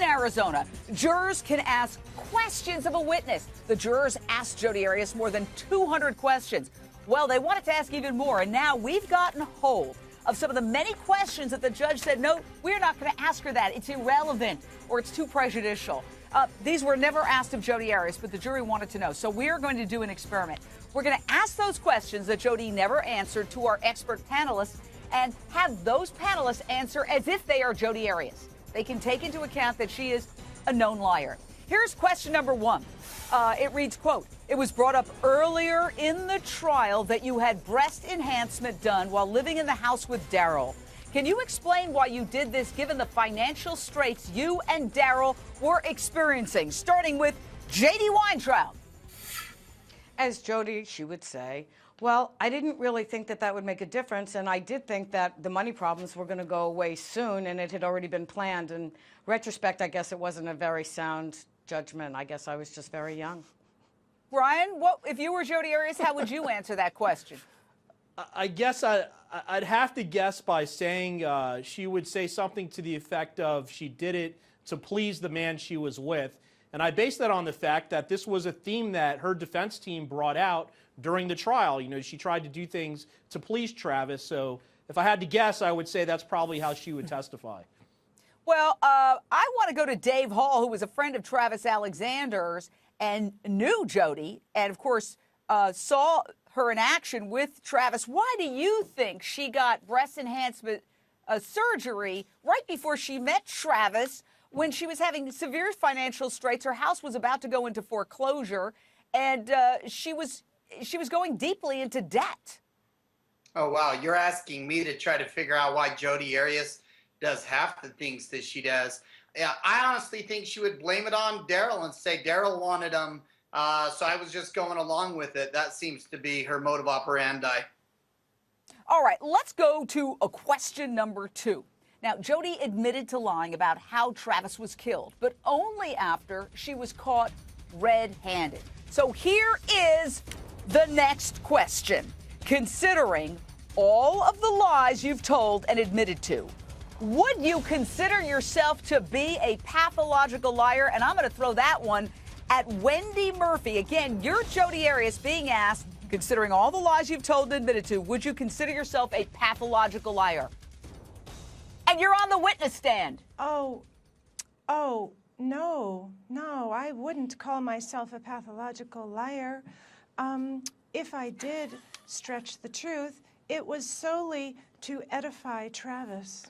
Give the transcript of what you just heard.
Arizona, jurors can ask questions of a witness. The jurors asked Jodi Arias more than 200 questions. Well, they wanted to ask even more, and now we've gotten hold of some of the many questions that the judge said, no, we're not going to ask her that. It's irrelevant or it's too prejudicial. These were never asked of Jodi Arias, but the jury wanted to know. So we are going to do an experiment. We're going to ask those questions that Jodi never answered to our expert panelists and have those panelists answer as if they are Jodi Arias. They can take into account that she is a known liar. Here's question number one. It reads, quote, "It was brought up earlier in the trial that you had breast enhancement done while living in the house with Daryl. Can you explain why you did this given the financial straits you and Daryl were experiencing?" Starting with J.D. Weintraub. As Jodi, she would say, well, I didn't really think that that would make a difference, and I did think that the money problems were going to go away soon, and it had already been planned. In retrospect, I guess it wasn't a very sound judgment. I guess I was just very young. Brian, what if you were Jodi Arias, how would you answer that question? I guess I'd have to guess by saying she would say something to the effect of she did it to please the man she was with. And I base that on the fact that this was a theme that her defense team brought out during the trial. You know, she tried to do things to please Travis. So if I had to guess, I would say that's probably how she would testify. Well, I want to go to Dave Hall, who was a friend of Travis Alexander's and knew Jodi and, of course, saw her in action with Travis. Why do you think she got breast enhancement surgery right before she met Travis when she was having severe financial straits? Her house was about to go into foreclosure, and she was going deeply into debt. Oh, wow. You're asking me to try to figure out why Jodi Arias does half the things that she does. Yeah, I honestly think she would blame it on Daryl and say Daryl wanted him, so I was just going along with it. That seems to be her modus operandi. All right, let's go to a question number two. Now, Jodi admitted to lying about how Travis was killed, but only after she was caught red-handed. So here is the next question. Considering all of the lies you've told and admitted to, would you consider yourself to be a pathological liar? And I'm going to throw that one at Wendy Murphy. Again, you're Jodi Arias being asked, considering all the lies you've told and admitted to, would you consider yourself a pathological liar? And you're on the witness stand. Oh, no, I wouldn't call myself a pathological liar. If I did stretch the truth, it was solely to edify Travis.